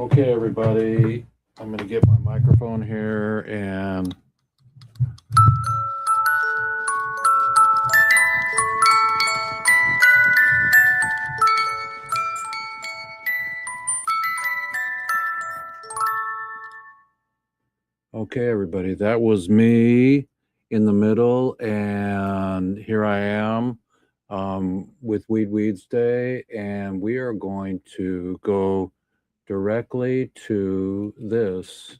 Okay, everybody, I'm going to get my microphone here and okay, everybody, that was me in the middle, and here I am with Weeds Day, and we are going to go directly to this.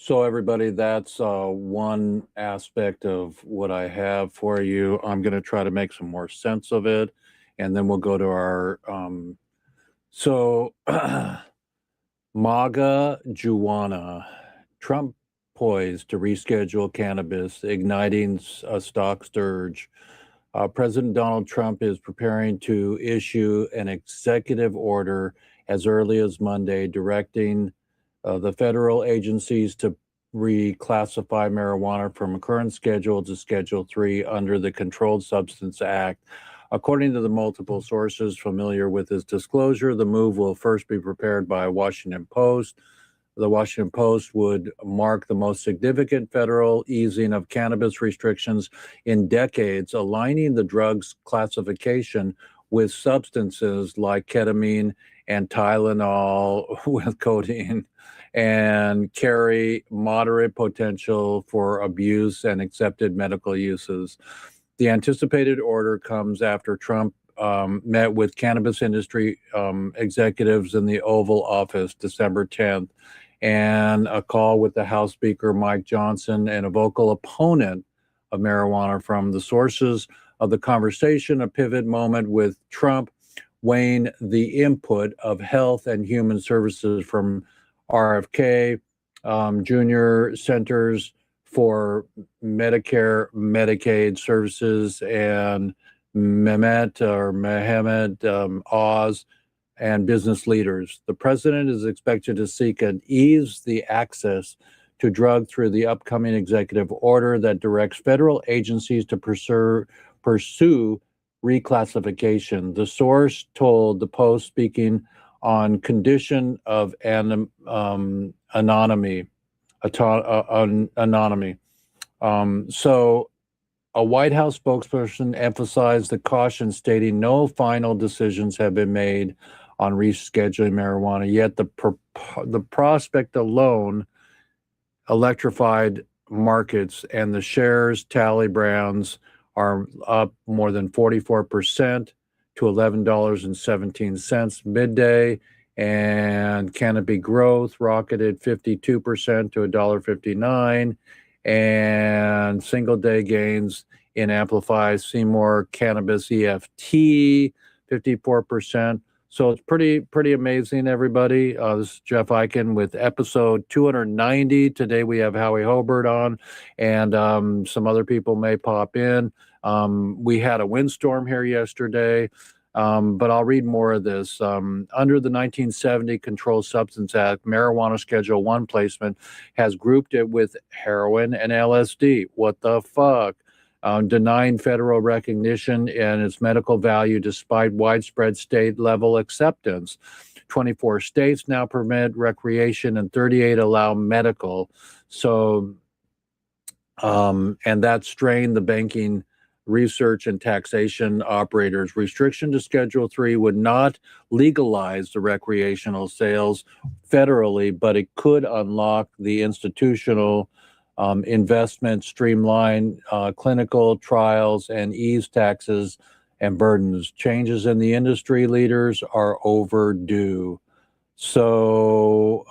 So, everybody, that's one aspect of what I have for you. I'm going to try to make some more sense of it, and then we'll go to our. So, MAGA Juana, Trump poised to reschedule cannabis, igniting a stock surge. President Donald Trump is preparing to issue an executive order as early as Monday, directing the federal agencies to reclassify marijuana from a current schedule to Schedule 3 under the Controlled Substance Act. According to the multiple sources familiar with his disclosure, the move will first be prepared by Washington Post. The Washington Post would mark the most significant federal easing of cannabis restrictions in decades, aligning the drug's classification with substances like ketamine and Tylenol with codeine, and carry moderate potential for abuse and accepted medical uses. The anticipated order comes after Trump met with cannabis industry executives in the Oval Office December 10th, and a call with the House Speaker Mike Johnson, and a vocal opponent of marijuana. From the sources of the conversation, a pivot moment with Trump weighing the input of Health and Human Services from RFK, Junior Centers for Medicare, Medicaid Services, and Mehmet Oz, and business leaders. The president is expected to seek and ease the access to drug through the upcoming executive order that directs federal agencies to pursue reclassification. The source told the Post, speaking on condition of anonymity. So a White House spokesperson emphasized the caution, stating no final decisions have been made on rescheduling marijuana, yet the prospect alone electrified markets, and the shares tally Browns are up more than 44% to $11.17 midday, and Canopy Growth rocketed 52% to $1.59, and single day gains in Amplify Seymour Cannabis EFT 54%. So it's pretty amazing, everybody. This is Jeff Eichen with episode 290. Today we have Howie Hobart on, and some other people may pop in. We had a windstorm here yesterday, but I'll read more of this. Under the 1970 Controlled Substance Act, marijuana Schedule 1 placement has grouped it with heroin and LSD. What the fuck? denying federal recognition and its medical value despite widespread state-level acceptance. 24 states now permit recreation and 38 allow medical. So, and that strained the banking, research, and taxation operators. Restriction to Schedule 3 would not legalize the recreational sales federally, but it could unlock the institutional investment, streamline clinical trials, and ease taxes and burdens. Changes in the industry leaders are overdue. So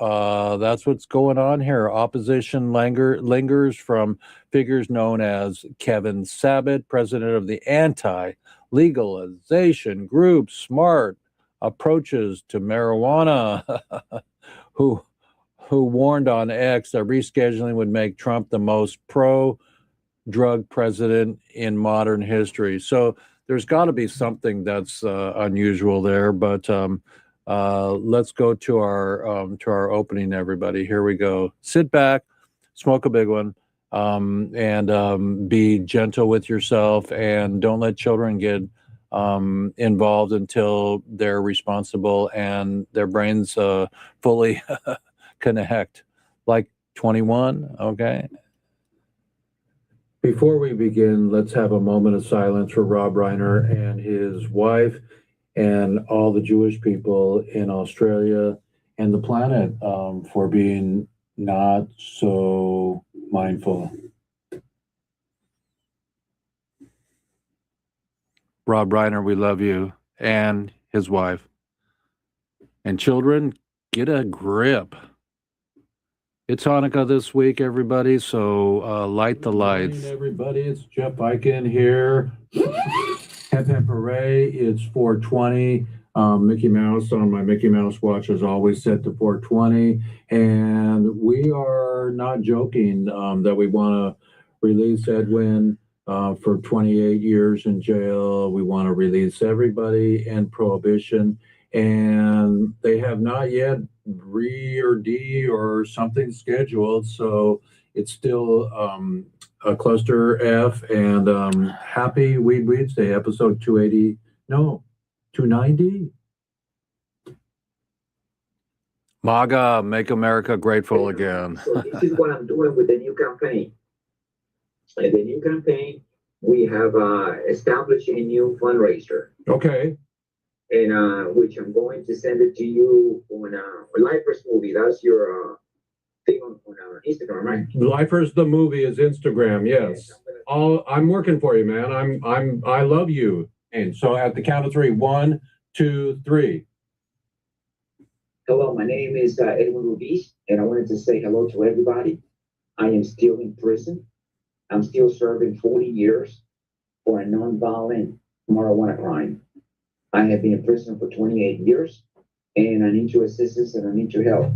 that's what's going on here. Opposition lingers from figures known as Kevin Sabet, president of the anti-legalization group SMART Approaches to Marijuana, who warned on X that rescheduling would make Trump the most pro-drug president in modern history. So there's got to be something that's unusual there, but let's go to our opening, everybody. Here we go. Sit back, smoke a big one, and be gentle with yourself, and don't let children get involved until they're responsible and their brains fully connect, like 21, okay? Before we begin, let's have a moment of silence for Rob Reiner and his wife and all the Jewish people in Australia and the planet for being not so mindful. Rob Reiner, we love you, and his wife. And children, get a grip. It's Hanukkah this week, everybody, so light the lights. Good morning, everybody. It's Jeff Eichen here. Hep hep hooray, it's 420. Mickey Mouse on my Mickey Mouse watch is always set to 420. And we are not joking that we want to release Edwin for 28 years in jail. We want to release everybody and prohibition. And they have not yet re or D or something scheduled. So it's still a cluster F, and happy Weeds Day, episode 290. MAGA, make America grateful again. So this is what I'm doing with the new campaign. In the new campaign, we have established a new fundraiser. Okay. And which I'm going to send it to you on Lifers Movie. That's your thing on Instagram, right? Lifers the movie is Instagram, yes. I'm working for you, man. I love you. And so at the count of 3, 1, 2, 3. Hello, my name is Edwin Rubiz, and I wanted to say hello to everybody. I am still in prison. I'm still serving 40 years for a nonviolent marijuana crime. I have been in prison for 28 years, and I need your assistance and I need your help.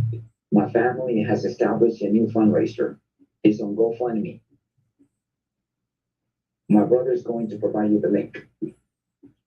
My family has established a new fundraiser. It's on GoFundMe. My brother is going to provide you the link.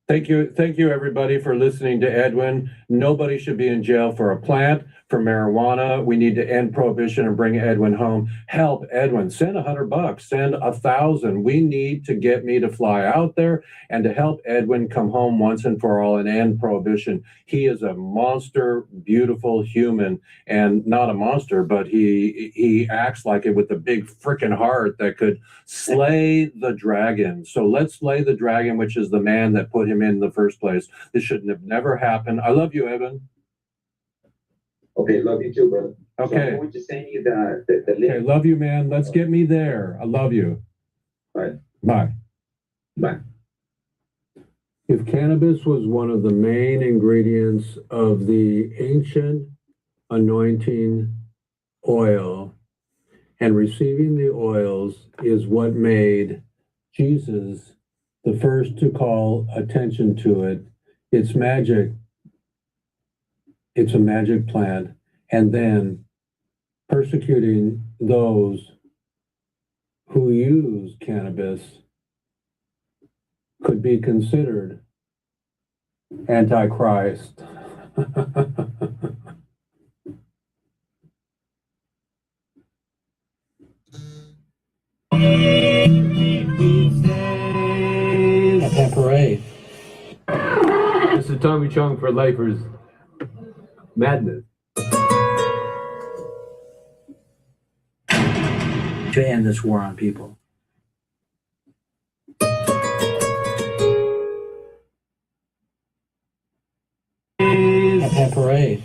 Thank you, everybody, for listening to Edwin. Nobody should be in jail for a plant, for marijuana. We need to end prohibition and bring Edwin home. Help Edwin. Send $100. Send 1,000. We need to get me to fly out there and to help Edwin come home once and for all and end prohibition. He is a monster, beautiful human, and not a monster, but he acts like it with a big freaking heart that could slay the dragon. So let's slay the dragon, which is the man that put him in the first place. This should have never happened. I love you, Evan. Okay, love you too, brother. Okay. So I'm going to send you the link. Okay, love you, man. Let's get me there. I love you. All right. Bye. Bye. If cannabis was one of the main ingredients of the ancient anointing oil, and receiving the oils is what made Jesus the first to call attention to it. It's magic. It's a magic plant. And then persecuting those who use cannabis could be considered antichrist. Weedsdays. Tommy Chong for Lifers Madness. To end this war on people. Happy parade.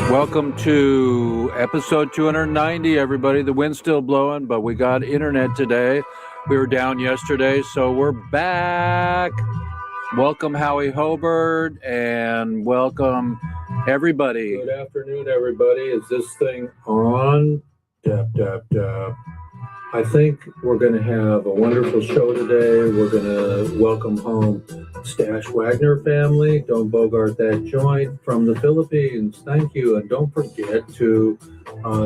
Welcome to episode 290, everybody. The wind's still blowing, but we got internet today. We were down yesterday, so we're back. Welcome, Howie Hobart, and welcome, everybody. Good afternoon, everybody. Is this thing on? Tap, tap, tap. I think we're going to have a wonderful show today. We're going to welcome home Stash Wagner family. Don't bogart that joint from the Philippines. Thank you. And don't forget to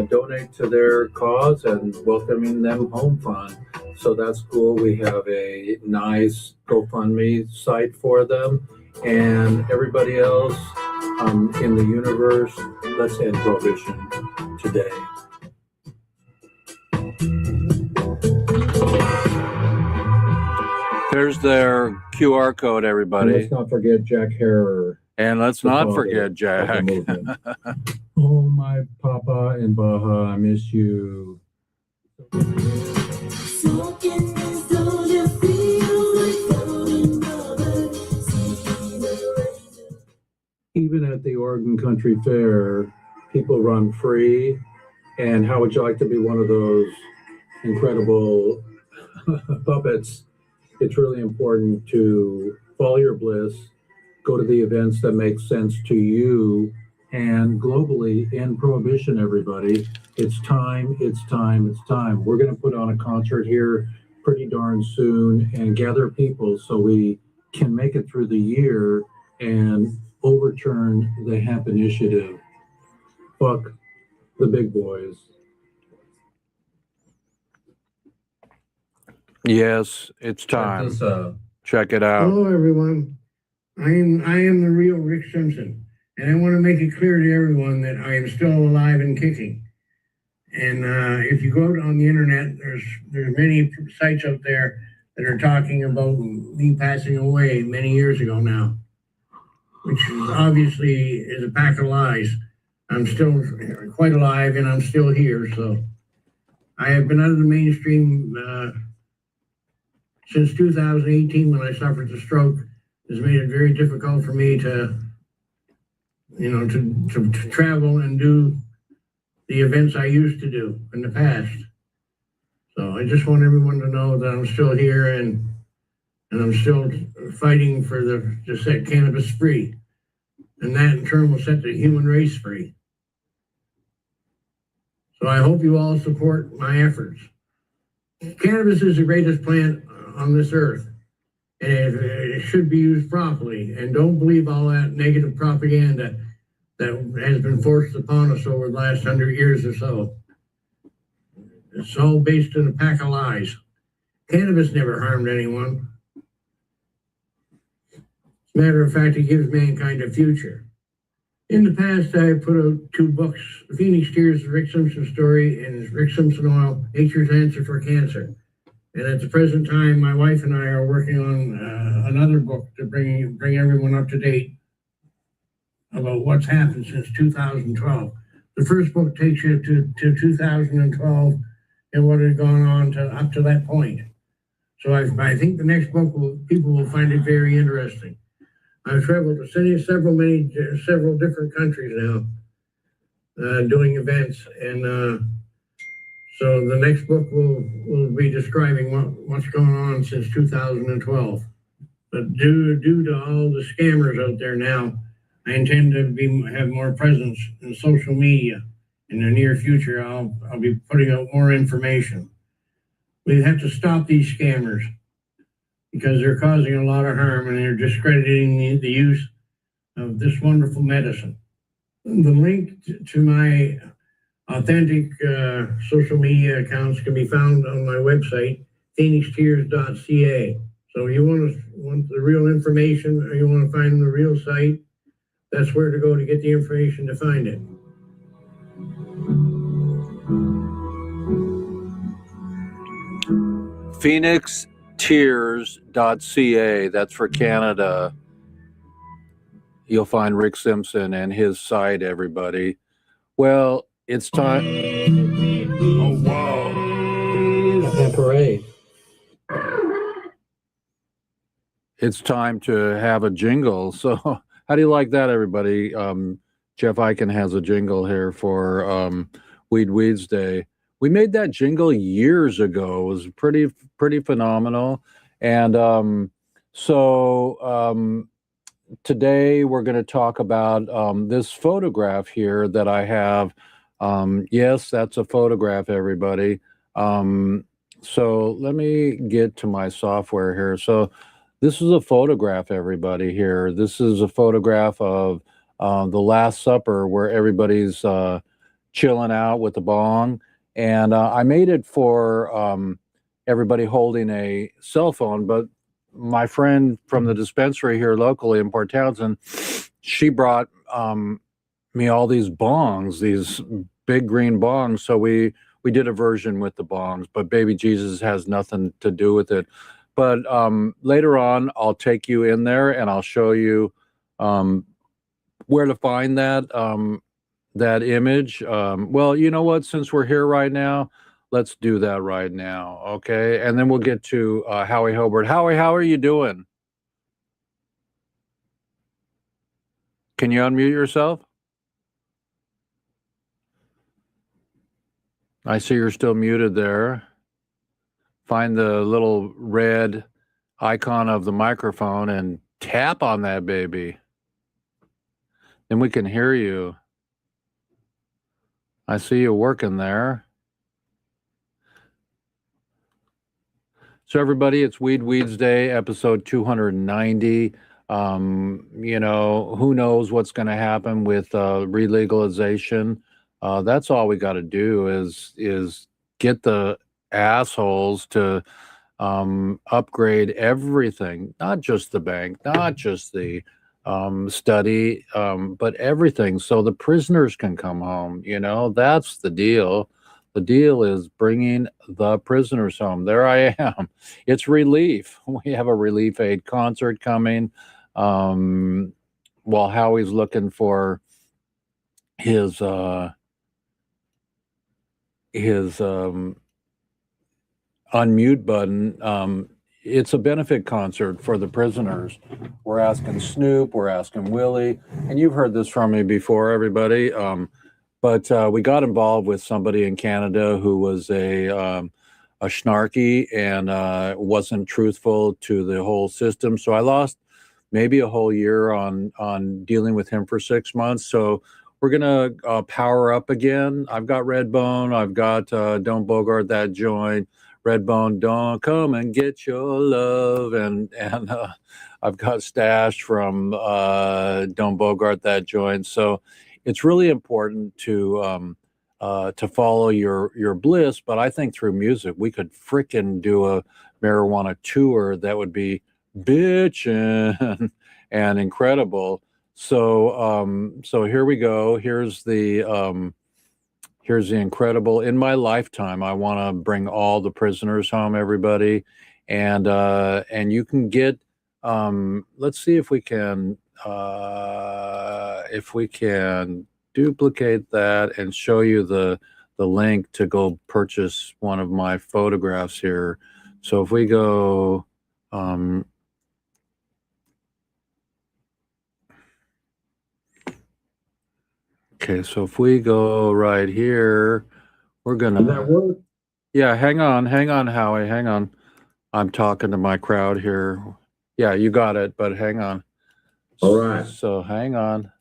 donate to their cause and welcoming them home fund. So that's cool. We have a nice GoFundMe site for them. And everybody else in the universe, let's end prohibition today. There's their QR code, everybody. And let's not forget Jack Harrer. And let's not forget Jack. Oh, my Papa in Baja, I miss you. Even at the Oregon Country Fair, people run free. And how would you like to be one of those incredible puppets? It's really important to follow your bliss, go to the events that make sense to you, and globally end prohibition, everybody. It's time, it's time, it's time. We're going to put on a concert here pretty darn soon and gather people so we can make it through the year and overturn the hemp initiative. Fuck the big boys. Yes, it's time. Check it out. Hello, everyone. I am the real Rick Simpson, and I want to make it clear to everyone that I am still alive and kicking. And if you go on the internet, there's many sites out there that are talking about me passing away many years ago now, which obviously is a pack of lies. I'm still quite alive, and I'm still here. So I have been out of the mainstream since 2018, when I suffered the stroke. Has made it very difficult for me to travel and do the events I used to do in the past. So I just want everyone to know that I'm still here and I'm still fighting for to set cannabis free. And that in turn will set the human race free. So I hope you all support my efforts. Cannabis is the greatest plant on this earth, and it should be used properly. And don't believe all that negative propaganda that has been forced upon us over the last 100 years or so. It's all based on a pack of lies. Cannabis never harmed anyone. As a matter of fact, it gives mankind a future. In the past, I put out 2 books, Phoenix Tears, The Rick Simpson Story, and Rick Simpson Oil, Nature's Answer for Cancer. And at the present time, my wife and I are working on another book to bring everyone up to date about what's happened since 2012. The first book takes you to 2012 and what had gone on up to that point. So I think the next book people will find it very interesting. I've traveled to several different countries now, doing events, and so the next book will be describing what's going on since 2012. But due to all the scammers out there now, I intend to have more presence in social media. In the near future, I'll be putting out more information. We have to stop these scammers because they're causing a lot of harm and they're discrediting the use of this wonderful medicine. The link to my authentic social media accounts can be found on my website, phoenixtears.ca. So you want the real information, or you want to find the real site, that's where to go to get the information to find it. Phoenix tears.ca. That's for Canada. You'll find Rick Simpson and his site, everybody. Well, it's time. Oh, whoa. Happy parade. It's time to have a jingle. So how do you like that, everybody? Jeff Eichen has a jingle here for Weeds Day. We made that jingle years ago. It was pretty phenomenal. And today we're going to talk about this photograph here that I have. Yes, that's a photograph, everybody. So let me get to my software here. So this is a photograph, everybody, here. This is a photograph of the Last Supper where everybody's chilling out with the bong. And I made it for everybody holding a cell phone, but my friend from the dispensary here locally in Port Townsend, she brought me all these bongs, these big green bongs. So we did a version with the bongs, but Baby Jesus has nothing to do with it. But later on, I'll take you in there and I'll show you where to find that image. Well, you know what? Since we're here right now, let's do that right now, okay? And then we'll get to Howie Hobart. Howie, how are you doing? Can you unmute yourself? I see you're still muted there. Find the little red icon of the microphone and tap on that baby. Then we can hear you. I see you working there. So everybody, it's Weeds Day, episode 290. You know, who knows what's going to happen with relegalization. That's all we got to do is get the assholes to upgrade everything, not just the bank, not just the study, but everything, so the prisoners can come home. You know, that's the deal. The deal is bringing the prisoners home. There I am. It's relief. We have a Relief Aid concert coming. While Howie's looking for his unmute button, it's a benefit concert for the prisoners. We're asking Snoop, we're asking Willie, and you've heard this from me before, everybody. But we got involved with somebody in Canada who was a snarky and wasn't truthful to the whole system. So I lost maybe a whole year on dealing with him for 6 months. So we're gonna power up again. I've got Redbone. I've got Don't Bogart That Joint. Redbone, don't come and get your love, and I've got Stash from Don't Bogart That Joint. So it's really important to follow your bliss, but I think through music we could frickin' do a marijuana tour that would be bitchin' and incredible. So here we go. Here's the incredible. In my lifetime, I want to bring all the prisoners home, everybody, and you can get. Let's see if we can duplicate that and show you the link to go purchase one of my photographs here. So if we go. Okay, so if we go right here, we're gonna. Does that work? Yeah, hang on, Howie, hang on. I'm talking to my crowd here. Yeah, you got it, but hang on. All right. So hang on.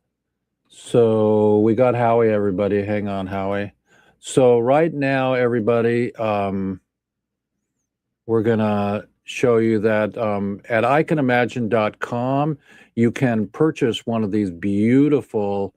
So we got Howie, everybody. Hang on, Howie. So right now, everybody, we're gonna show you that at icanimagine.com, you can purchase one of these beautiful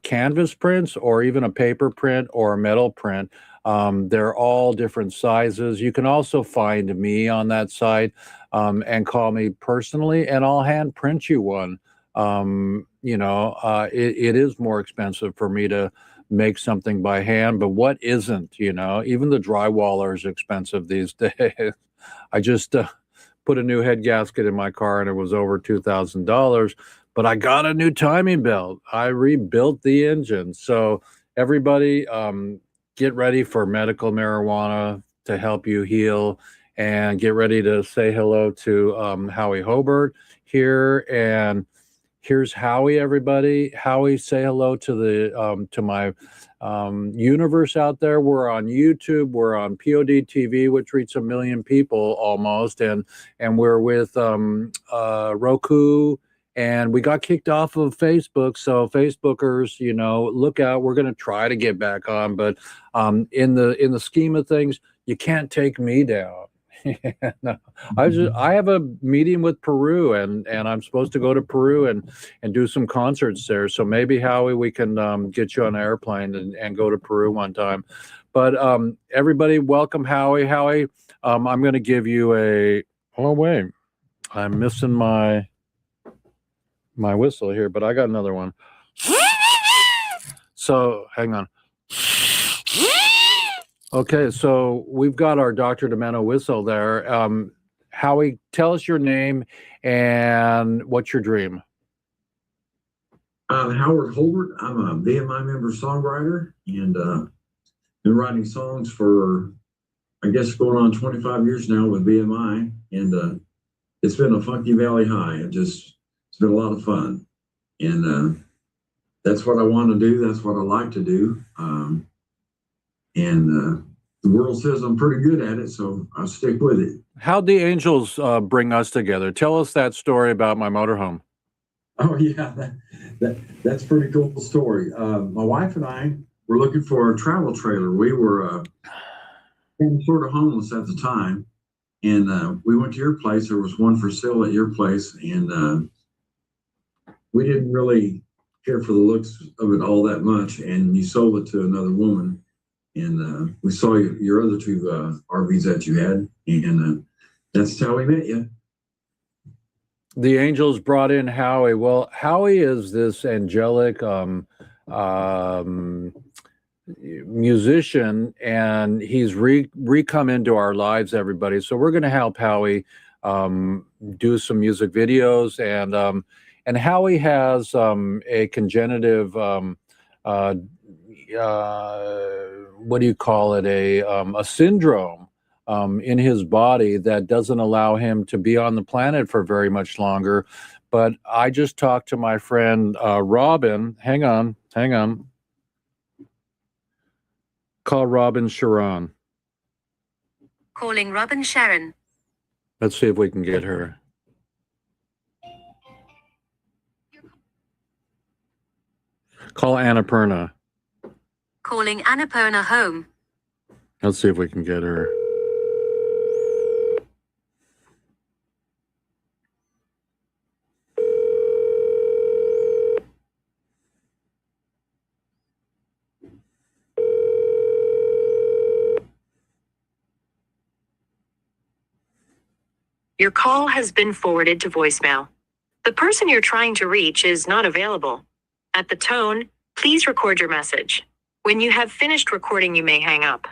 canvas prints, or even a paper print or a metal print. They're all different sizes. You can also find me on that site and call me personally, and I'll hand print you one. It is more expensive for me to make something by hand, but what isn't? Even the drywaller is expensive these days. I just put a new head gasket in my car, and it was over $2,000. But I got a new timing belt. I rebuilt the engine. So everybody, get ready for medical marijuana to help you heal, and get ready to say hello to Howie Hobart here. And here's Howie, everybody. Howie, say hello to the to my universe out there. We're on YouTube. We're on POD TV, which reaches 1 million people almost, and we're with Roku. And we got kicked off of Facebook, so Facebookers, you know, look out. We're going to try to get back on, but in the scheme of things, you can't take me down. No, I have a meeting with Peru, and I'm supposed to go to Peru and do some concerts there. So maybe, Howie, we can get you on an airplane and go to Peru one time. But everybody, welcome Howie. Howie, I'm going to give you a. Oh wait, I'm missing my whistle here, but I got another one. So hang on. Okay, so we've got our Dr. Demento whistle there. Howie, tell us your name and what's your dream. I'm Howard Holbert. I'm a BMI member songwriter, and been writing songs for, I guess, going on 25 years now with BMI, and it's been a funky valley high. It's been a lot of fun, and that's what I want to do. That's what I like to do. And the world says I'm pretty good at it, so I'll stick with it. How'd the angels bring us together? Tell us that story about my motorhome. Oh yeah, that's a pretty cool story. My wife and I were looking for a travel trailer. We were sort of homeless at the time, and we went to your place. There was one for sale at your place, and we didn't really care for the looks of it all that much. And you sold it to another woman, and we saw your other two RVs that you had, and that's how we met you. The angels brought in Howie. Well, Howie is this angelic musician, and he's re-come into our lives, everybody. So we're going to help Howie do some music videos, and Howie has a congenitive what do you call it, a syndrome in his body that doesn't allow him to be on the planet for very much longer. But I just talked to my friend Robin. Hang on. Call Robin Sharon. Calling Robin Sharon. Let's see if we can get her. Call Annapurna. Calling Annapurna home. Let's see if we can get her. Your call has been forwarded to voicemail. The person you're trying to reach is not available. At the tone, please record your message. When you have finished recording, you may hang up.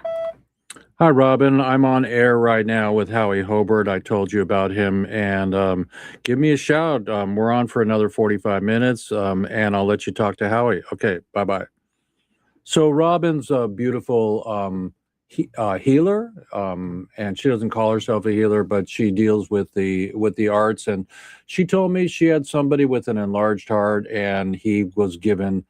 Hi, Robin. I'm on air right now with Howie Hobart. I told you about him, and give me a shout. We're on for another 45 minutes, and I'll let you talk to Howie. Okay, bye-bye. So Robin's a beautiful healer, and she doesn't call herself a healer, but she deals with the arts. And she told me she had somebody with an enlarged heart, and he was given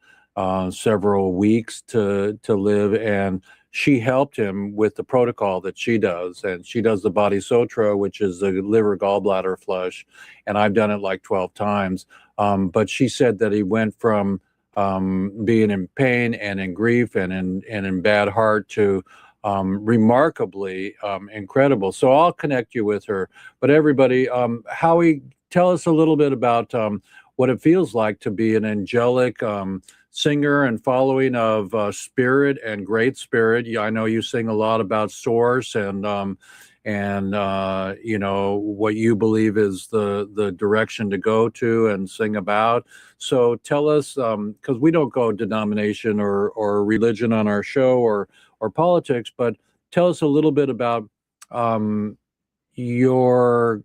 several weeks to live, and she helped him with the protocol that she does. And she does the Body Sotra, which is the liver gallbladder flush, and I've done it like 12 times. But she said that he went from being in pain and in grief and in bad heart to remarkably incredible. So I'll connect you with her. But everybody, Howie, tell us a little bit about what it feels like to be an angelic singer and following of spirit and great spirit. I know you sing a lot about source and you know what you believe is the direction to go to and sing about. So tell us, because we don't go denomination or religion on our show or politics, but tell us a little bit about your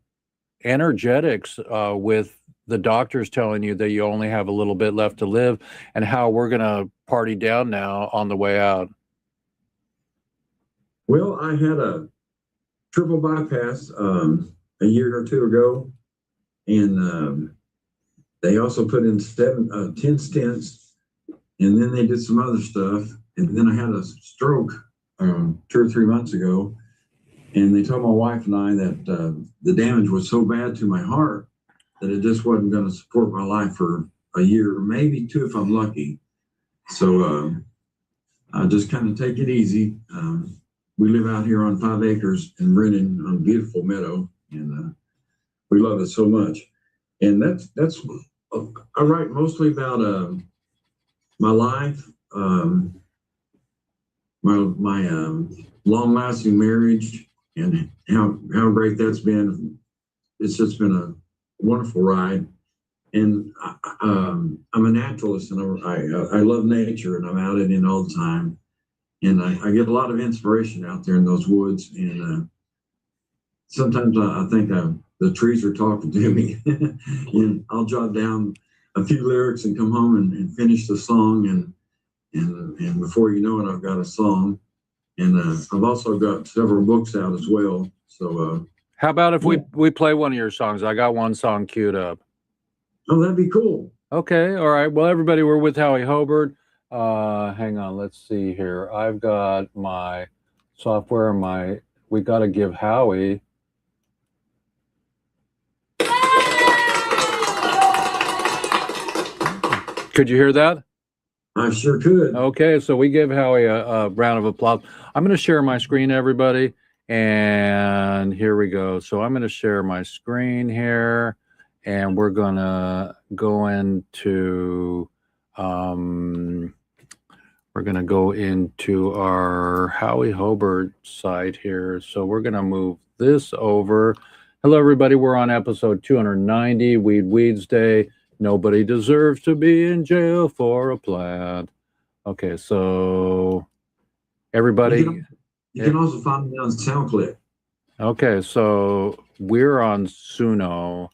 energetics with the doctors telling you that you only have a little bit left to live, and how we're going to party down now on the way out? Well, I had a triple bypass a year or two ago, and they also put in 10 stents, and then they did some other stuff, and then I had a stroke 2 or 3 months ago, and they told my wife and I that the damage was so bad to my heart that it just wasn't going to support my life for a year, maybe two if I'm lucky. So I just kind of take it easy. We live out here on 5 acres in Brennan on a beautiful meadow, and we love it so much. And that's I write mostly about my life, my long-lasting marriage, and how great that's been. It's just been a wonderful ride. And I'm a naturalist, and I love nature, and I'm out in it all the time. And I get a lot of inspiration out there in those woods. And sometimes I think the trees are talking to me. And I'll jot down a few lyrics and come home and finish the song. And before you know it, I've got a song. And I've also got several books out as well. So How about if we play one of your songs? I got one song queued up. oh, that'd be cool. Okay, all right. Well, everybody, we're with Howie Hobart. Hang on, let's see here. I've got my software, we got to give Howie. Could you hear that? I sure could. Okay, so we give Howie a round of applause. I'm going to share my screen, everybody, and here we go. So I'm going to share my screen here, and we're going to go into our Howie Hobart site here. So we're going to move this over. Hello, everybody. We're on episode 290, Weeds Day. Nobody deserves to be in jail for a plant. Okay, so everybody. You can also find me on SoundCloud. Okay, so we're on Suno.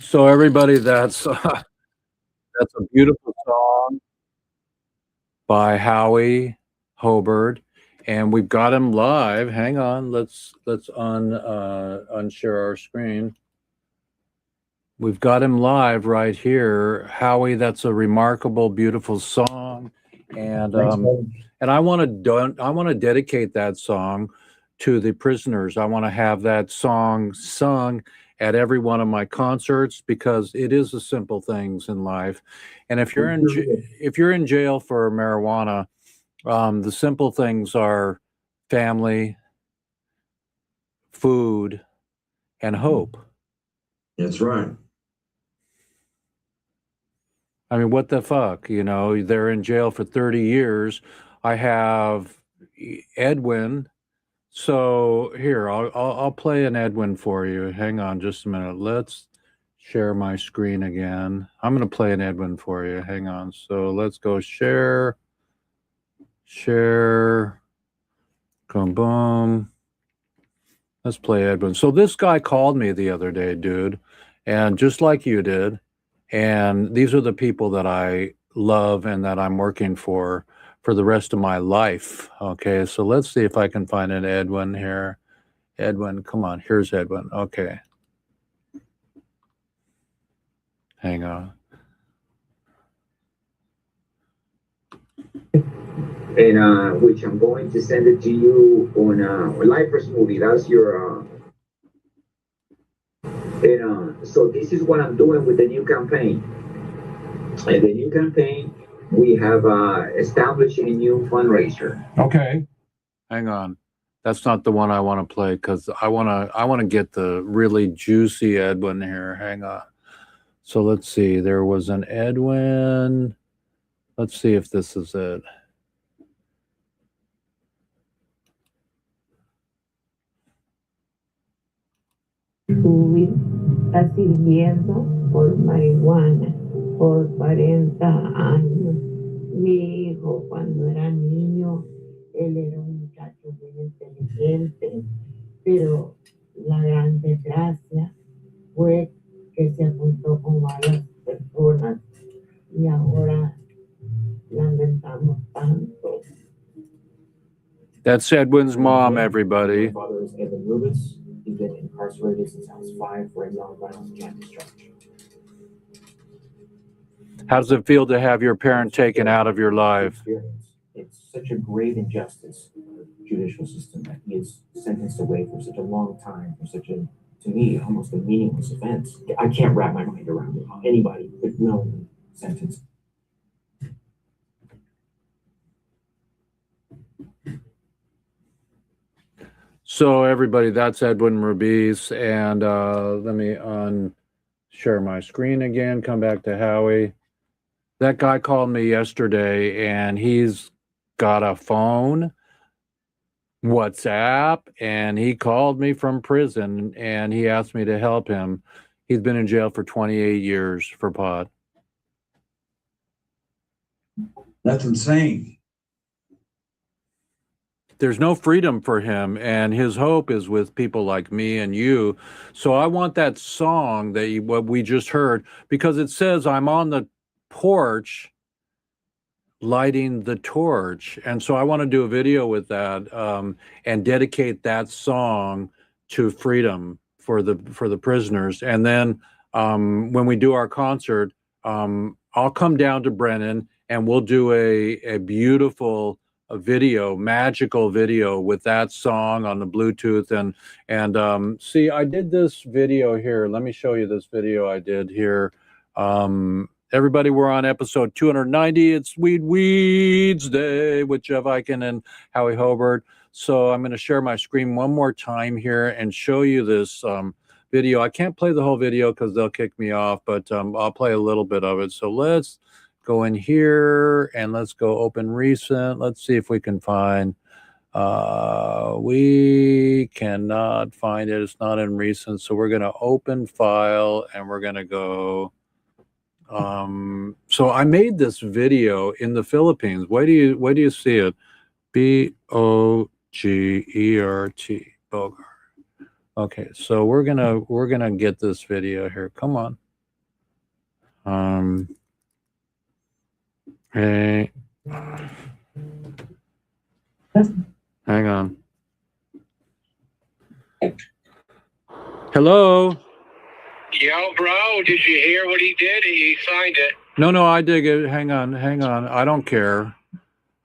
So everybody, that's a beautiful song by Howie Hobart, and we've got him live. Hang on, let's unshare our screen. We've got him live right here, Howie. That's a remarkable, beautiful song, and I want to dedicate that song to the prisoners. I want to have that song sung at every one of my concerts because it is the simple things in life. And if you're in jail for marijuana, the simple things are family, food, and hope. That's right. I mean, what the fuck? You know, they're in jail for 30 years. I have Edwin. So here, I'll play an Edwin for you. Hang on just a minute. Let's share my screen again. I'm going to play an Edwin for you. Hang on. So let's go share, come boom. Let's play Edwin. So this guy called me the other day, dude, and just like you did. And these are the people that I love and that I'm working for the rest of my life. Okay, so let's see if I can find an Edwin here. Edwin, come on, here's Edwin. Okay. Hang on. And which I'm going to send it to you on Lifers movie. That's your so this is what I'm doing with the new campaign. And the new campaign, we have established a new fundraiser. Okay. Hang on. That's not the one I want to play because I want to get the really juicy Edwin here. Hang on. So let's see. There was an Edwin. Let's see if this is it. Estuve sirviendo por marihuana por 40 años. Mi hijo, cuando era niño, él era un muchacho muy inteligente, pero la gran desgracia fue que se juntó con malas personas y ahora lamentamos tanto. That's Edwin's mom, everybody. My father is Edwin Rubis. He's been incarcerated since I was 5 for a nonviolent campus charge. How does it feel to have your parent taken out of your life? It's such a grave injustice in the judicial system that he is sentenced away for such a long time, for such a, to me, almost a meaningless offense. I can't wrap my mind around it. Anybody could know the sentence. So everybody, that's Edwin Rubiz, and let me share my screen again, come back to Howie. That guy called me yesterday, and he's got a phone, WhatsApp, and he called me from prison, and he asked me to help him. He's been in jail for 28 years for pot. That's insane. There's no freedom for him, and his hope is with people like me and you. So I want that song that what we just heard, because it says I'm on the porch lighting the torch, and so I want to do a video with that and dedicate that song to freedom for the prisoners. And then when we do our concert, I'll come down to Brennan and we'll do a beautiful video, magical video with that song on the Bluetooth. And see, I did this video here. Let me show you this video I did here. Everybody, we're on episode 290. It's Weeds Day with Jeff Eichen and Howie Hobart. So I'm going to share my screen one more time here and show you this video. I can't play the whole video because they'll kick me off, but I'll play a little bit of it. So let's go in here and let's go open recent. Let's see if we can find. We cannot find it. It's not in recent. So we're going to open file and we're going to go. So I made this video in the Philippines. Where do you see it? Bogert. Bogart. Okay, so we're gonna get this video here. Come on. Hey. Hang on. Hello. Yo, bro, did you hear what he did? He signed it. No, I dig it. Hang on. I don't care.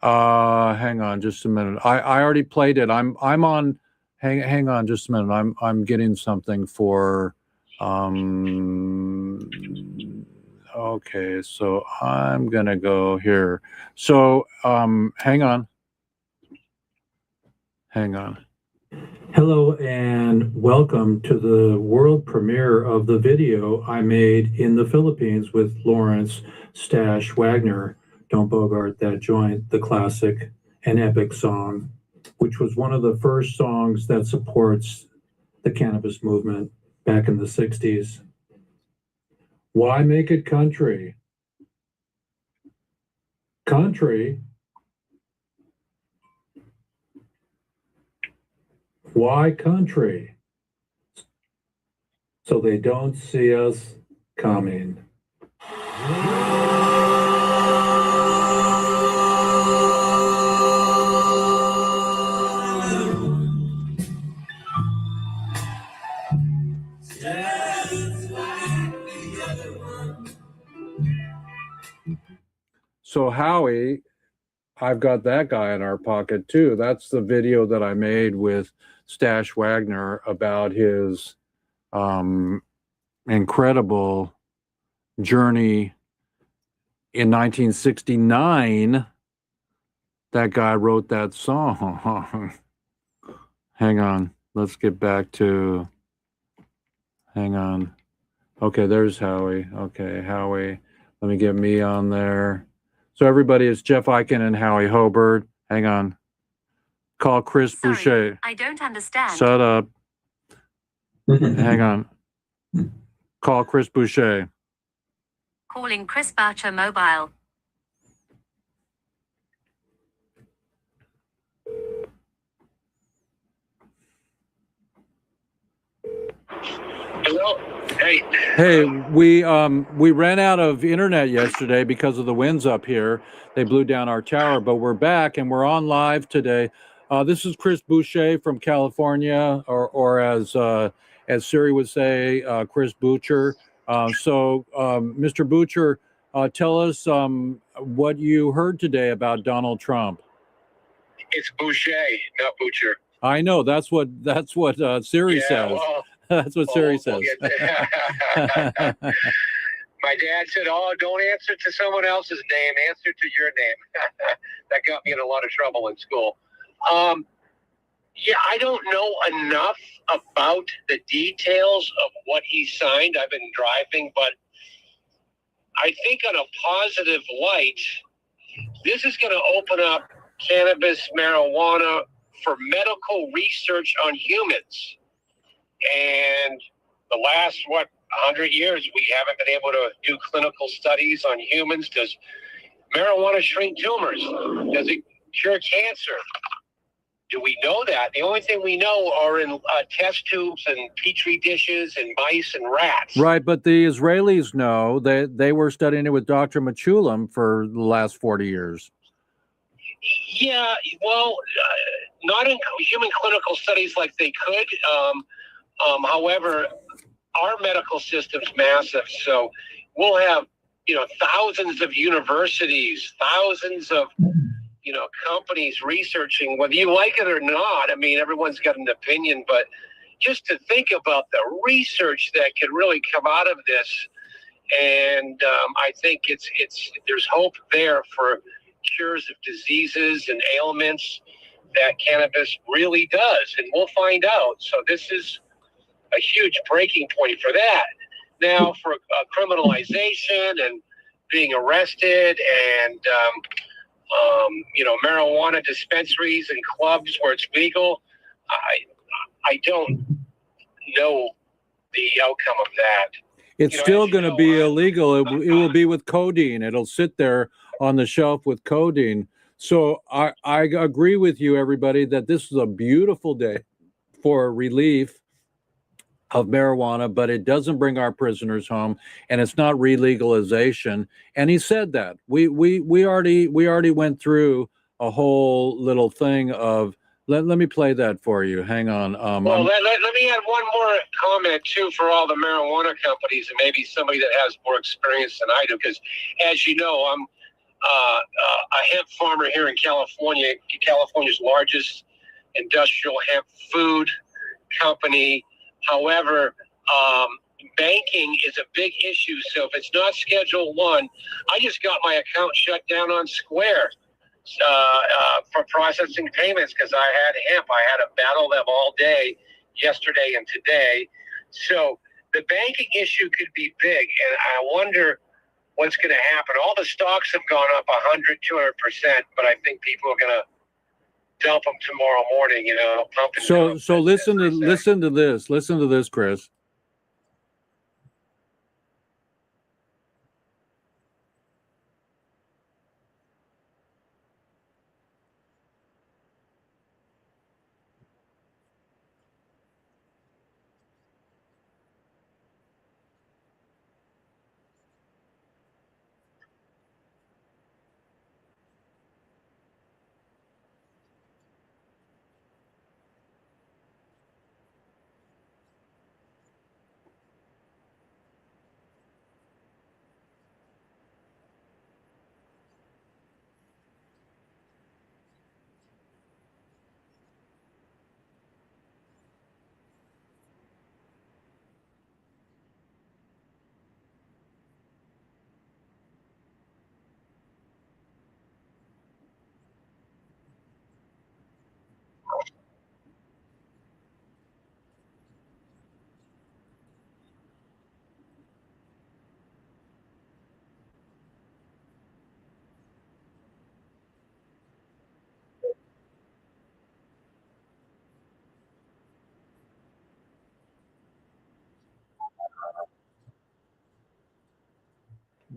Hang on just a minute. I already played it. I'm on. Hang on just a minute. I'm getting something for. Okay, so I'm gonna go here. So hang on. Hello and welcome to the world premiere of the video I made in the Philippines with Lawrence Stash Wagner, Don't Bogart That Joint, the classic and epic song, which was one of the first songs that supports the cannabis movement back in the 60s. Why make it country? Country? Why country? So they don't see us coming. So Howie, I've got that guy in our pocket too. That's the video that I made with Stash Wagner about his incredible journey in 1969. That guy wrote that song. Hang on. Let's get back to. Hang on. Okay, there's Howie. Okay, Howie. Let me get me on there. So everybody, it's Jeff Eichen and Howie Hobart. Hang on. Call Chris Boucher. I don't understand. Shut up. Hang on. Call Chris Boucher. Calling Chris Boucher mobile. Hello? Hey. Hey, we ran out of internet yesterday because of the winds up here. They blew down our tower, but we're back and we're on live today. This is Chris Boucher from California, or as Siri would say, Chris Boucher. So, Mr. Boucher, tell us what you heard today about Donald Trump. It's Boucher, not Butcher. I know that's what Siri says. Well, That's what Siri says. My dad said, "Oh, don't answer to someone else's name. Answer to your name." That got me in a lot of trouble in school. Yeah, I don't know enough about the details of what he signed. I've been driving, but I think on a positive light, this is going to open up cannabis, marijuana for medical research on humans. And the last, 100 years, we haven't been able to do clinical studies on humans. Does marijuana shrink tumors? Does it cure cancer? Do we know that? The only thing we know are in test tubes and petri dishes and mice and rats. Right, but the Israelis know that they were studying it with Dr. Machulam for the last 40 years. Yeah, well, not in human clinical studies like they could. However, our medical system's massive, so we'll have, thousands of universities, thousands of, companies researching, whether you like it or not. I mean, everyone's got an opinion, but just to think about the research that could really come out of this. And I think there's hope there for cures of diseases and ailments that cannabis really does. And we'll find out. So this is a huge breaking point for that. Now for criminalization and being arrested and, marijuana dispensaries and clubs where it's legal, I don't know the outcome of that. It's still going to be illegal. It will be with codeine. It'll sit there on the shelf with codeine. So I agree with you, everybody, that this is a beautiful day for relief of marijuana, but it doesn't bring our prisoners home, and it's not re-legalization. And he said that we already went through a whole little thing of. Let me play that for you. Hang on. Well, let me add one more comment, too, for all the marijuana companies and maybe somebody that has more experience than I do. Because, as you know, I'm a hemp farmer here in California, California's largest industrial hemp food company. However, banking is a big issue. So if it's not Schedule 1, I just got my account shut down on Square. For processing payments because I had hemp. I had to battle them all day yesterday and today. So the banking issue could be big, and I wonder what's going to happen. All the stocks have gone up 100, 200%, but I think people are going to dump them tomorrow morning. Pump and dump. So listen to this, Chris.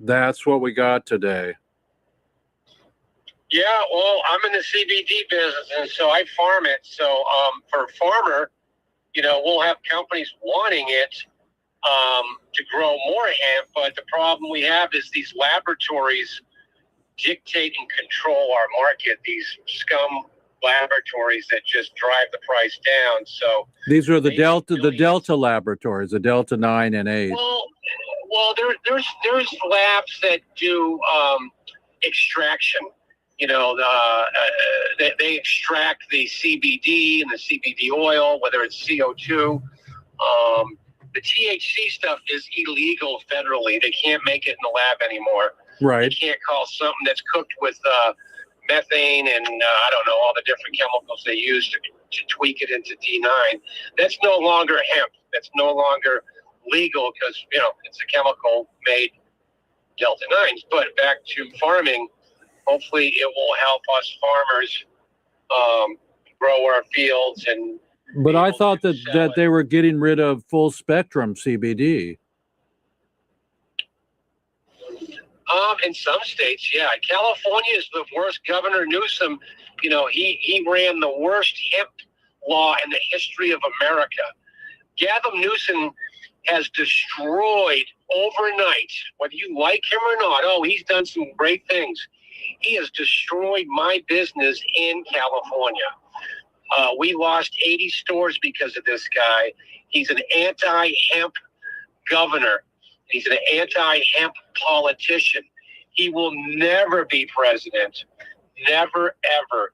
That's what we got today. Yeah, well, I'm in the CBD business, and so I farm it. So for a farmer, we'll have companies wanting it to grow more hemp, but the problem we have is these laboratories dictate and control our market, these scum laboratories that just drive the price down. So these are the Delta laboratories, the Delta 9 and 8. Well, there's labs that do extraction. They extract the CBD and the CBD oil, whether it's CO2. The THC stuff is illegal federally. They can't make it in the lab anymore. Right. You can't call something that's cooked with methane and I don't know all the different chemicals they use to tweak it into D9. That's no longer hemp. That's no longer legal because it's a chemical made Delta 9s. But back to farming, hopefully it will help us farmers grow our fields and. But I thought that they were getting rid of full spectrum CBD. In some states, yeah. California is the worst. Governor Newsom, he ran the worst hemp law in the history of America. Gavin Newsom has destroyed overnight, whether you like him or not. Oh, he's done some great things. He has destroyed my business in California. We lost 80 stores because of this guy. He's an anti-hemp governor. He's an anti-hemp politician. He will never be president. Never, ever.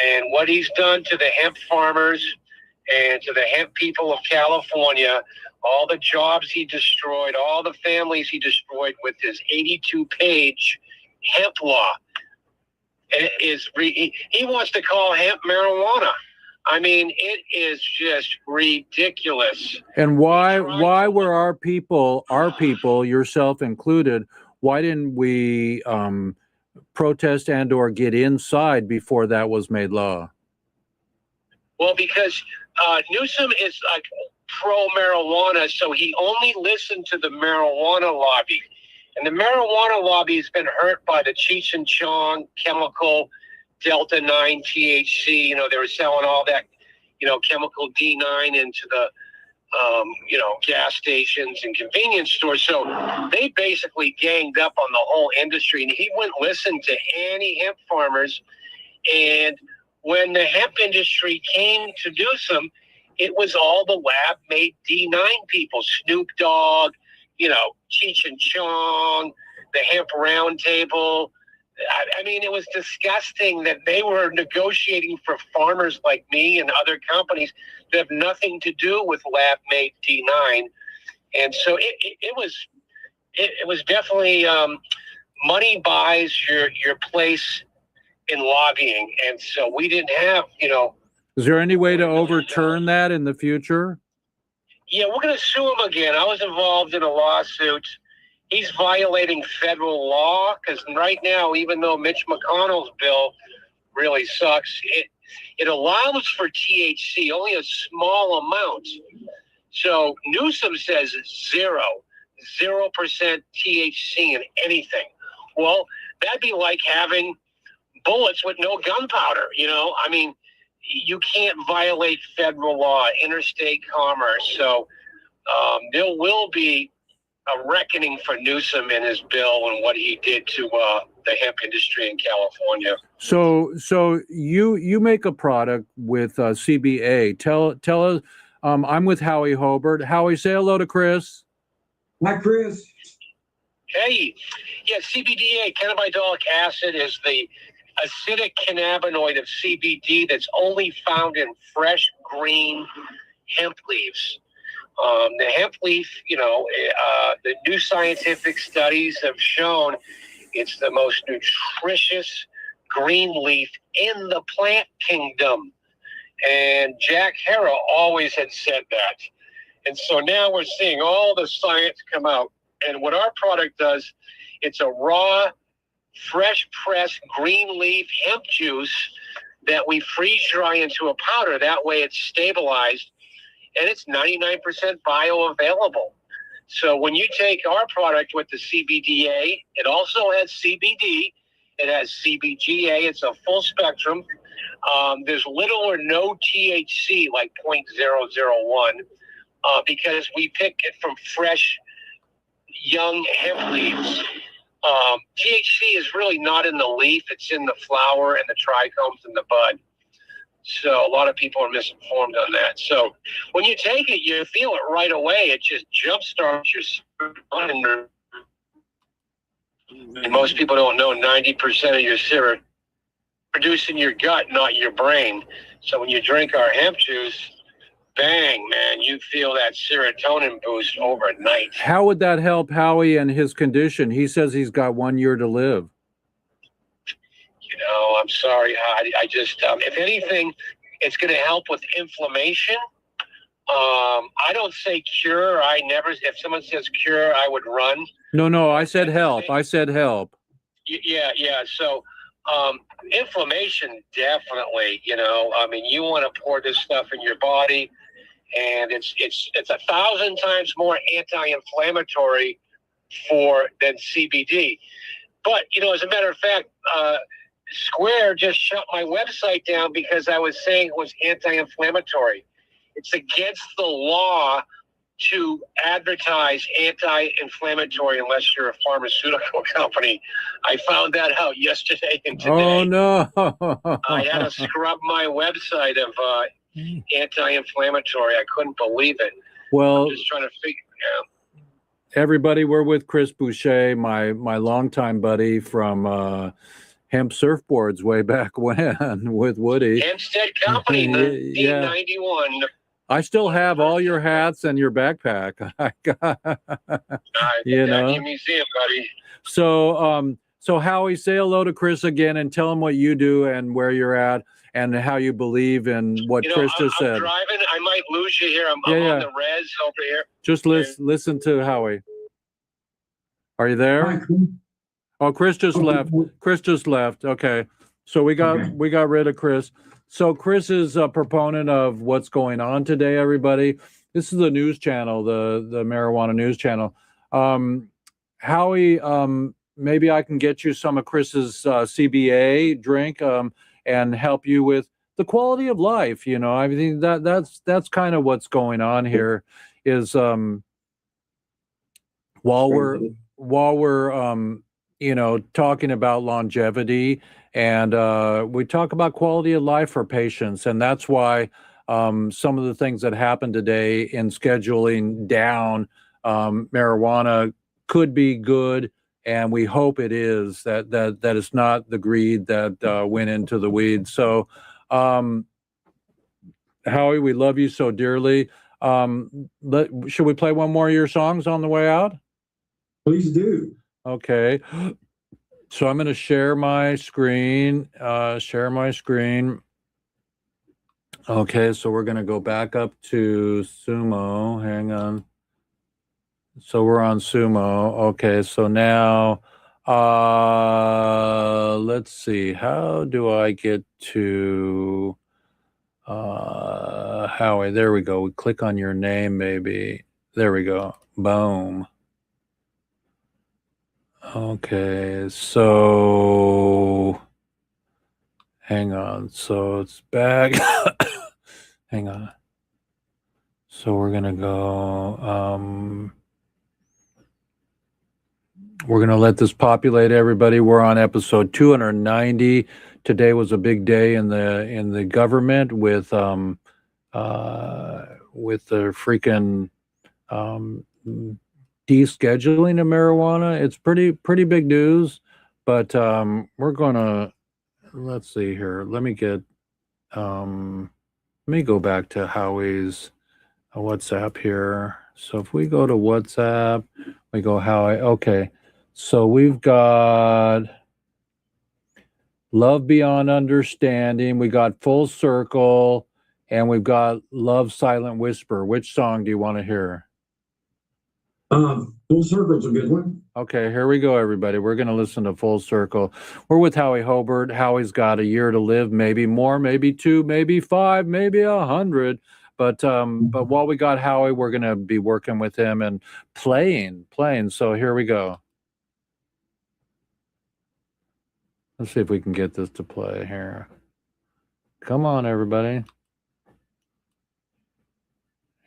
And what he's done to the hemp farmers and to the hemp people of California, all the jobs he destroyed, all the families he destroyed with his 82-page hemp law, he wants to call hemp marijuana. I mean, it is just ridiculous. And why were our people, yourself included, why didn't we protest and or get inside before that was made law? Well, because Newsom is like pro-marijuana, so he only listened to the marijuana lobby. And the marijuana lobby has been hurt by the Cheech and Chong chemical Delta 9 THC. You know, they were selling all that, you know, chemical D9 into the, you know, gas stations and convenience stores. So they basically ganged up on the whole industry. And he wouldn't listen to any hemp farmers. And when the hemp industry came to Newsom, it was all the lab-made D9 people, Snoop Dogg, you know, Cheech and Chong, the Hemp Roundtable. I mean, it was disgusting that they were negotiating for farmers like me and other companies that have nothing to do with lab-made D9. And so it was definitely money buys your place in lobbying. And so we didn't have, you know. Is there any way to overturn that in the future? Yeah, we're going to sue him again. I was involved in a lawsuit. He's violating federal law because right now, even though Mitch McConnell's bill really sucks, it allows for THC, only a small amount. So Newsom says 0% THC in anything. Well, that'd be like having bullets with no gunpowder, you know? I mean, you can't violate federal law, interstate commerce. So there will be a reckoning for Newsom and his bill and what he did to the hemp industry in California. So you make a product with CBA. Tell us. I'm with Howie Hobart. Howie, say hello to Chris. Hi, Chris. Hey, yeah, CBDA, cannabidiolic acid, is the acidic cannabinoid of CBD that's only found in fresh green hemp leaves. The hemp leaf, you know, the new scientific studies have shown it's the most nutritious green leaf in the plant kingdom. And Jack Hara always had said that. And so now we're seeing all the science come out. And what our product does, it's a raw, fresh pressed green leaf hemp juice that we freeze dry into a powder. That way it's stabilized and it's 99% bioavailable. So when you take our product with the CBDA, it also has CBD, it has CBGA, it's a full spectrum. There's little or no THC, like 0.001, because we pick it from fresh, young hemp leaves. THC is really not in the leaf, it's in the flower and the trichomes and the bud. So a lot of people are misinformed on that. So when you take it, you feel it right away. It just jumpstarts your serotonin. And most people don't know 90% of your serotonin produced in your gut, not your brain. So when you drink our hemp juice, bang, man, you feel that serotonin boost overnight. How would that help Howie and his condition? He says he's got 1 year to live. You know, I'm sorry. I just, if anything, it's going to help with inflammation. I don't say cure. If someone says cure, I would run. No, I said help. I said help. Yeah. So, inflammation, definitely, you know, I mean, you want to pour this stuff in your body, and it's 1,000 times more anti-inflammatory than CBD. But, you know, as a matter of fact, Square just shut my website down because I was saying it was anti-inflammatory. It's against the law to advertise anti-inflammatory unless you're a pharmaceutical company. I found that out yesterday and today. Oh, no. I had to scrub my website of anti-inflammatory. I couldn't believe it. Well, I'm just trying to figure it out. everybody, we're with Chris Boucher, my longtime buddy from Hemp Surfboards way back when with Woody. Hempstead Company, Yeah. 1991. I still have all your hats and your backpack. I got, you know. Your museum, buddy. So Howie, say hello to Chris again and tell him what you do and where you're at and how you believe in what Chris just said. I'm driving. I might lose you here. I'm on the res over here. Just listen to Howie. Are you there? Hi, Chris. Oh, Chris just left. Chris just left. Okay. So we got rid of Chris. So Chris is a proponent of what's going on today, everybody. This is the news channel, the marijuana news channel. Howie, maybe I can get you some of Chris's CBA drink and help you with the quality of life. You know, I mean, that's kind of what's going on here is while we're you know, talking about longevity and we talk about quality of life for patients. And that's why some of the things that happened today in scheduling down marijuana could be good. And we hope it is that it's not the greed that went into the weeds. So, Howie, we love you so dearly. Should we play one more of your songs on the way out? Please do. Okay. So I'm going to share my screen. Okay, so we're going to go back up to Sumo. Hang on. So we're on Sumo. Okay, so now let's see. How do I get to Howie? There we go. We click on your name, maybe. There we go. Boom. Okay, so hang on. So it's back. Hang on. So we're gonna go. We're gonna let this populate, everybody. We're on episode 290. Today was a big day in the government with the freaking descheduling of marijuana. It's pretty big news, but we're gonna, let's see here. Let me go back to Howie's WhatsApp here. So if we go to WhatsApp, we go Howie. Okay, so we've got Love Beyond Understanding, we got Full Circle, and we've got Love Silent Whisper. Which song do you want to hear? Full Circle's a good one. Okay, here we go, everybody. We're going to listen to Full Circle. We're with Howie Hobart. Howie's got a year to live, maybe more, maybe 2, maybe 5, maybe 100. But while we got Howie, we're going to be working with him and playing. So here we go. Let's see if we can get this to play here. Come on, everybody.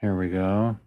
Here we go.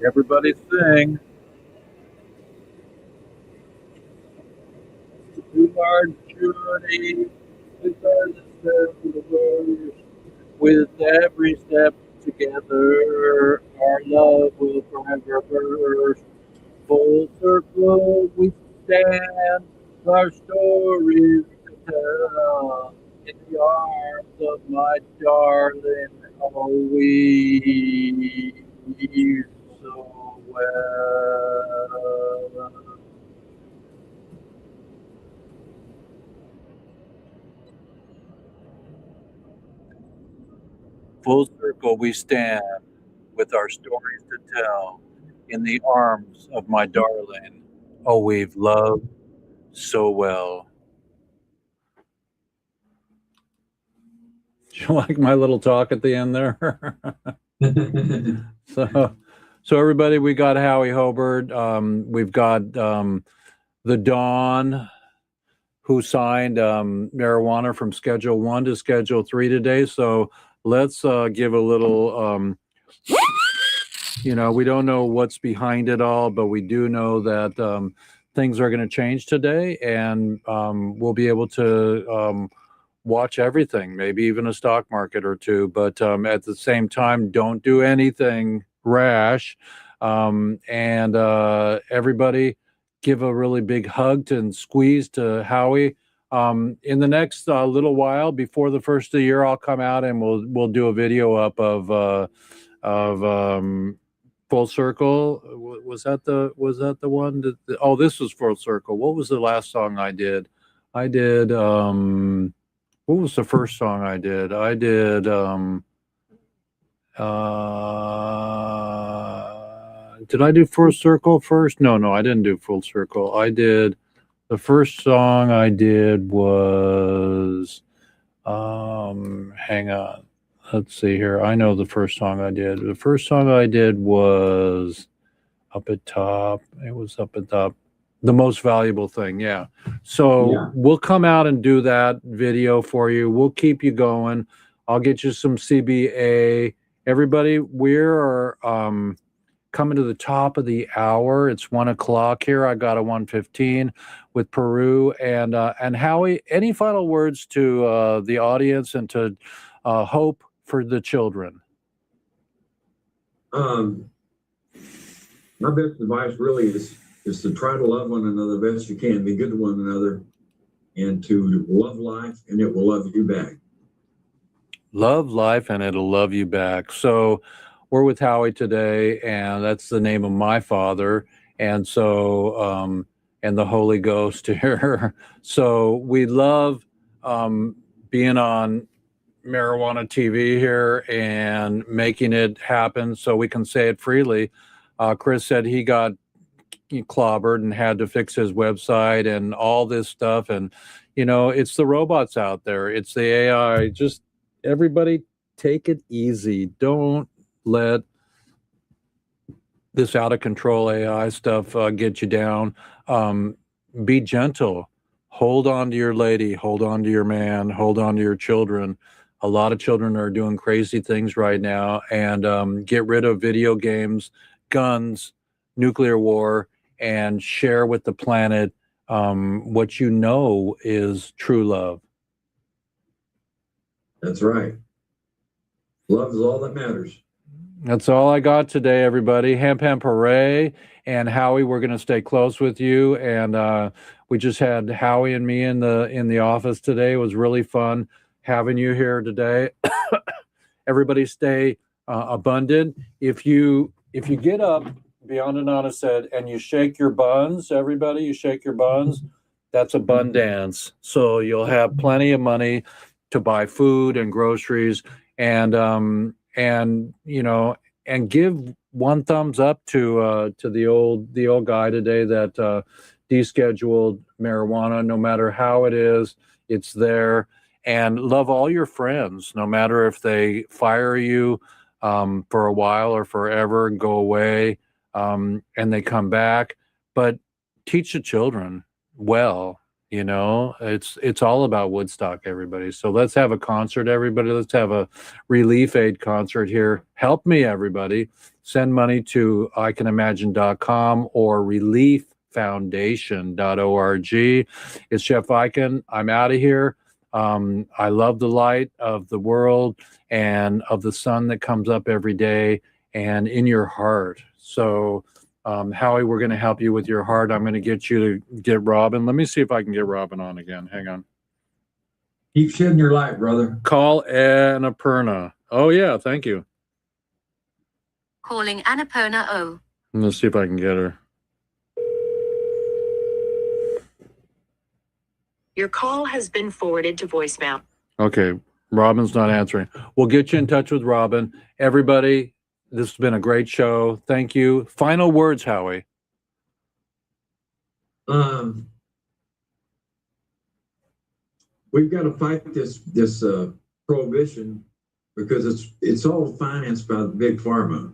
Everybody sing. To our journey, regardless of the road, with every step together, our love will forever burst. Full circle we stand, our stories to tell. In the arms of my darling, oh, we so well. Full circle we stand, with our stories to tell. In the arms of my darling, oh, we've loved so well. Do you like my little talk at the end there? So everybody, we got Howie Hobart. We've got the Dawn, who signed marijuana from Schedule 1 to Schedule 3 today. So let's give a little, we don't know what's behind it all, but we do know that things are going to change today, and we'll be able to watch everything, maybe even a stock market or two. But at the same time, don't do anything rash. And everybody, give a really big hug and squeeze to Howie. In the next little while, before the first of the year, I'll come out and we'll do a video up of Full Circle. Was that the one oh, this was Full Circle. What was the last song I did? What was the first song I did? Did I do Full Circle first? No, I didn't do Full Circle. The first song I did was, hang on. Let's see here. I know the first song I did. The first song I did was Up at Top. It was Up at Top. The Most Valuable Thing, yeah. So Yeah. we'll come out and do that video for you. We'll keep you going. I'll get you some CBA. Everybody, we're coming to the top of the hour. It's 1 o'clock here. I got a 1:15 with Peru and Howie. Any final words to the audience and to hope for the children? My best advice really is to try to love one another best you can, be good to one another, and to love life, and it will love you back. Love life, and it'll love you back. So we're with Howie today, and that's the name of my father, and so and the Holy Ghost here. So we love being on marijuana TV here and making it happen so we can say it freely. Chris said he got clobbered and had to fix his website and all this stuff, and it's the robots out there, it's the AI. Just everybody take it easy. Don't let this out of control AI stuff get you down. Be gentle. Hold on to your lady, hold on to your man, hold on to your children. A lot of children are doing crazy things right now, and get rid of video games, guns, nuclear war, and share with the planet what you know is true love. That's right. Love is all that matters. That's all I got today, everybody. Hemp Hooray. And Howie, we're going to stay close with you. And we just had Howie and me in the office today. It was really fun having you here today. Everybody stay abundant. If you get up, Beyond and Honest said, and you shake your buns, everybody, you shake your buns, that's abundance. So you'll have plenty of money to buy food and groceries, and you know, and give one thumbs up to the old guy today that descheduled marijuana. No matter how it is, it's there. And love all your friends, no matter if they fire you for a while or forever and go away, and they come back. But teach the children well. You know, it's all about Woodstock, everybody. So let's have a concert, everybody. Let's have a relief aid concert here. Help me, everybody. Send money to icanimagine.com or relieffoundation.org. It's Jeff Eichen. I'm out of here. I love the light of the world and of the sun that comes up every day and in your heart. So Howie, we're going to help you with your heart. I'm going to get you to get Robin. Let me see if I can get Robin on again. Hang on. Keep shedding your light, brother. Call Annapurna. Oh, yeah. Thank you. Calling Annapurna O. Let's see if I can get her. Your call has been forwarded to voicemail. Okay. Robin's not answering. We'll get you in touch with Robin. Everybody, this has been a great show. Thank you. Final words, Howie. We've got to fight this prohibition because it's all financed by the big pharma,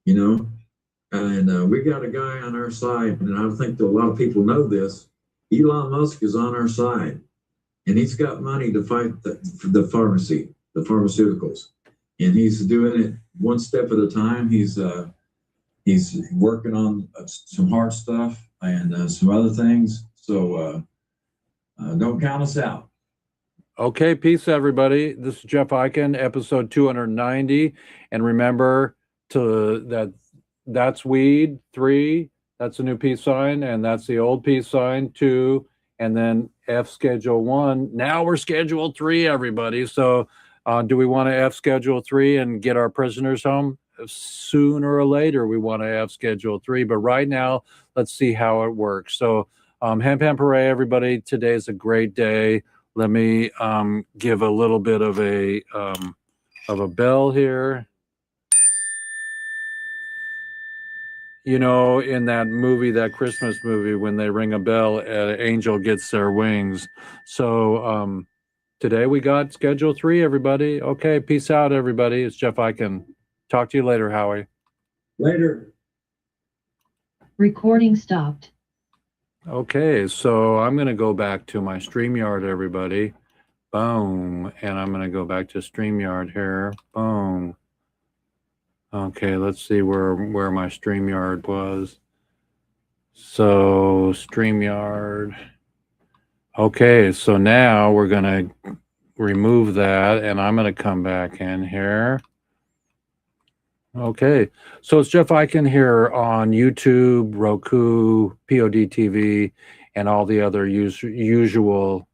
you know. And we got a guy on our side, and I think that a lot of people know this. Elon Musk is on our side, and he's got money to fight the pharmaceuticals, and he's doing it one step at a time. He's working on some hard stuff and some other things. So don't count us out. Okay, peace, everybody. This is Jeff Eichen, episode 290. And remember that's weed 3. That's a new peace sign, and that's the old peace sign 2, and then F schedule 1. Now we're schedule 3, everybody. So do we want to F schedule 3 and get our prisoners home? Sooner or later, we want to F schedule 3. But right now, let's see how it works. So Hemp Hooray, everybody. Today's a great day. Let me give a little bit of a bell here. You know, in that movie, that Christmas movie, when they ring a bell, an angel gets their wings. So today we got schedule 3, everybody. Okay, peace out, everybody. It's Jeff Eichen. Talk to you later, Howie. Later. Recording stopped. Okay, so I'm going to go back to my StreamYard, everybody. Boom. And I'm going to go back to StreamYard here. Boom. Okay, let's see where my StreamYard was. So StreamYard. Okay, so now we're going to remove that, and I'm going to come back in here. Okay, so it's Jeff Eichen here on YouTube, Roku, POD TV, and all the other usual.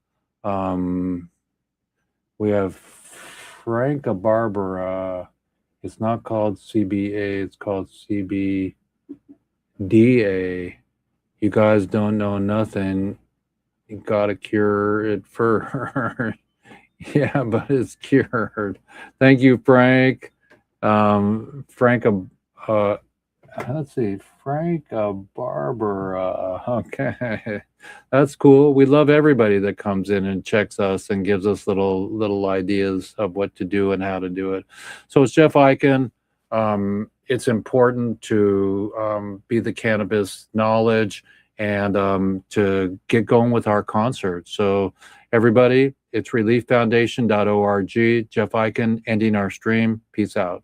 We have Frank Barbara. It's not called CBA, it's called CBDA. You guys don't know nothing. You gotta cure it first. Yeah, but it's cured. Thank you, Frank. Frank, let's see, Frank Barbara. Okay, that's cool. We love everybody that comes in and checks us and gives us little ideas of what to do and how to do it. So it's Jeff Eichen. It's important to be the cannabis knowledge and to get going with our concert. So everybody, it's relieffoundation.org. Jeff Eichen ending our stream. Peace out.